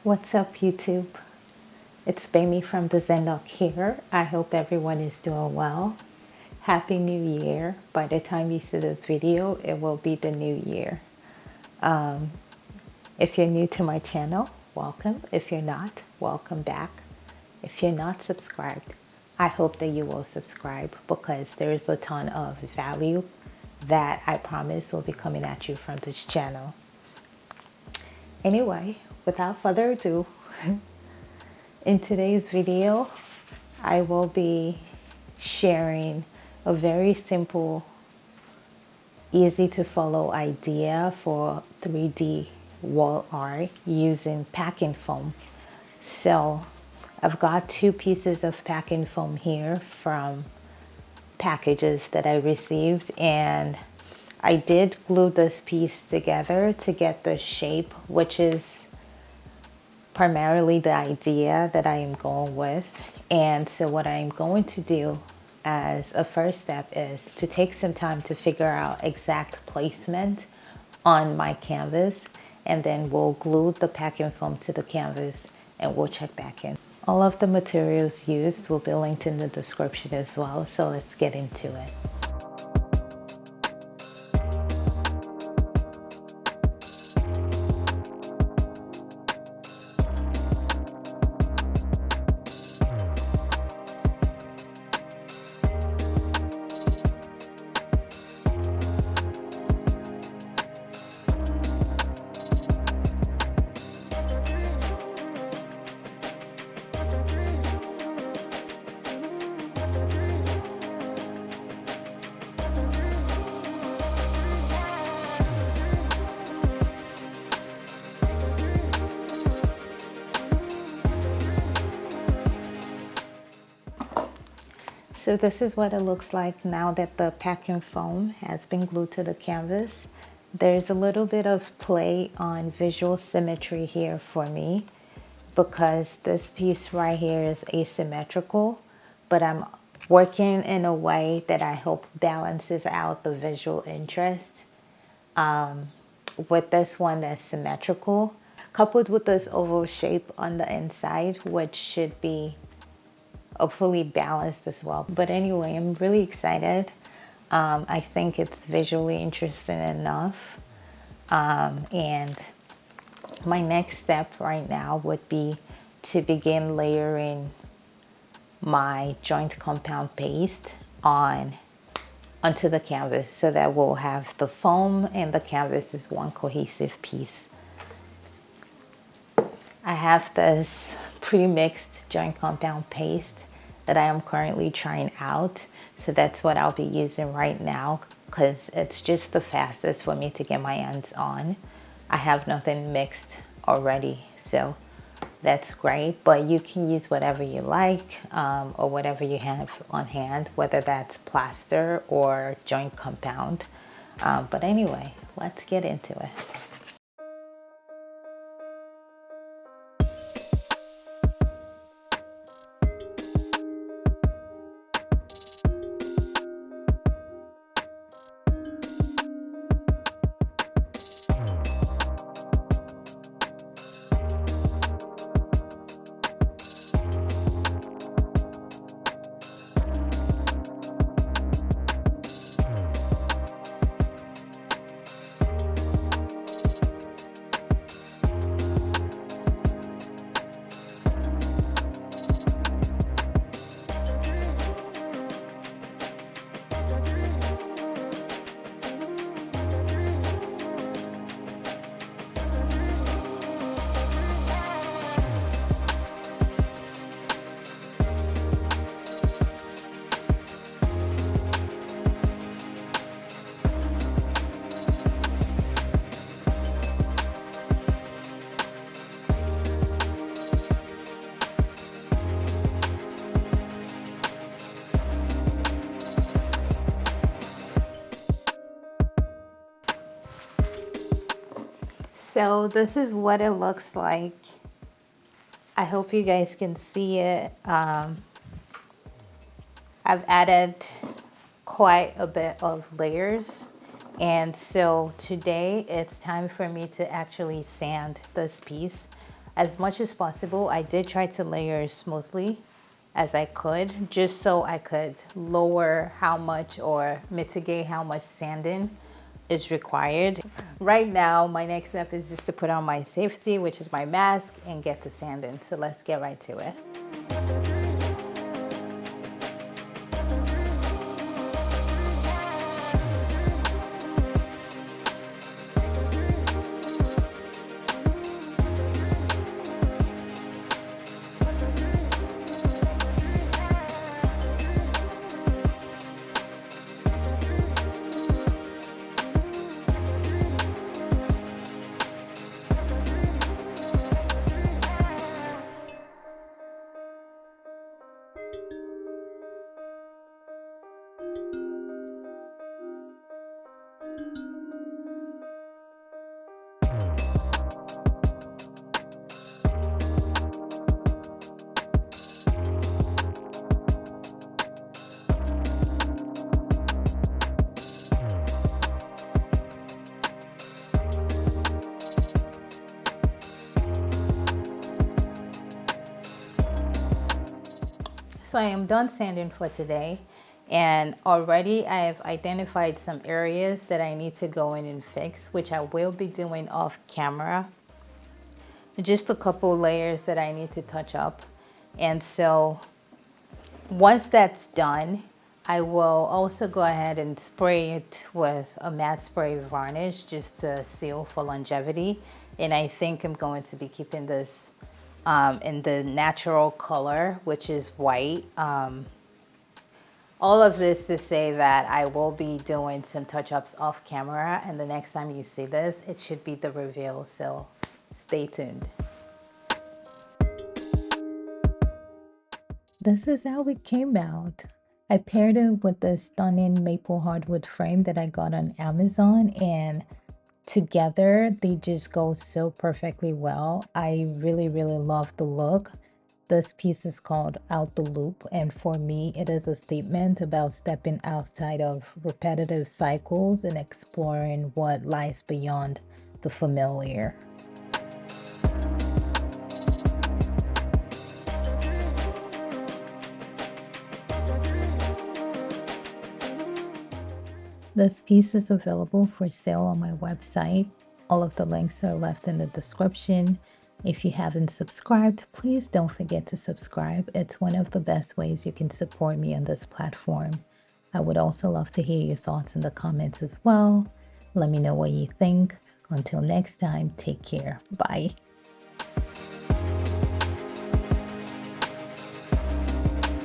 What's up, YouTube? It's Baby from TheZenDoc here. I hope everyone is doing well. Happy New Year. By the time you see this video, it will be the new year. If you're new to my channel, welcome. If you're not, welcome back. If you're not subscribed, I hope that you will subscribe because there is a ton of value that I promise will be coming at you from this channel. Anyway, without further ado, in today's video, I will be sharing a very simple, easy to follow idea for 3D wall art using packing foam. So I've got two pieces of packing foam here from packages that I received, and I did glue this piece together to get the shape, which is primarily the idea that I am going with. And so what I'm going to do as a first step is to take some time to figure out exact placement on my canvas, and then we'll glue the packing foam to the canvas and we'll check back in. All of the materials used will be linked in the description as well, so let's get into it. So this is what it looks like now that the packing foam has been glued to the canvas. There's a little bit of play on visual symmetry here for me because this piece right here is asymmetrical, but I'm working in a way that I hope balances out the visual interest with this one that's symmetrical, coupled with this oval shape on the inside, which should be hopefully balanced as well. But anyway, I'm really excited. I think it's visually interesting enough. And my next step right now would be to begin layering my joint compound paste onto the canvas so that we'll have the foam and the canvas as one cohesive piece. I have this pre-mixed joint compound paste that I am currently trying out. So that's what I'll be using right now because it's just the fastest for me to get my hands on. I have nothing mixed already, so that's great. But you can use whatever you like or whatever you have on hand, whether that's plaster or joint compound. But anyway, let's get into it. So this is what it looks like. I hope you guys can see it. I've added quite a bit of layers. And so today it's time for me to actually sand this piece. As much as possible, I did try to layer smoothly as I could, just so I could lower how much or mitigate how much sanding is required. Right now, my next step is just to put on my safety, which is my mask, and get to sanding. So let's get right to it. So I am done sanding for today, and already I have identified some areas that I need to go in and fix, which I will be doing off camera. Just a couple layers that I need to touch up. And so once that's done, I will also go ahead and spray it with a matte spray varnish just to seal for longevity. And I think I'm going to be keeping this in the natural color, which is white. All of this to say that I will be doing some touch-ups off camera, and the next time you see this, it should be the reveal, so stay tuned. This is how it came out. I paired it with the stunning maple hardwood frame that I got on Amazon, and together they just go so perfectly well. I really love the look. This piece is called Out the Loop, and for me it is a statement about stepping outside of repetitive cycles and exploring what lies beyond the familiar. This piece is available for sale on my website. All of the links are left in the description. If you haven't subscribed, please don't forget to subscribe. It's one of the best ways you can support me on this platform. I would also love to hear your thoughts in the comments as well. Let me know what you think. Until next time, take care. Bye.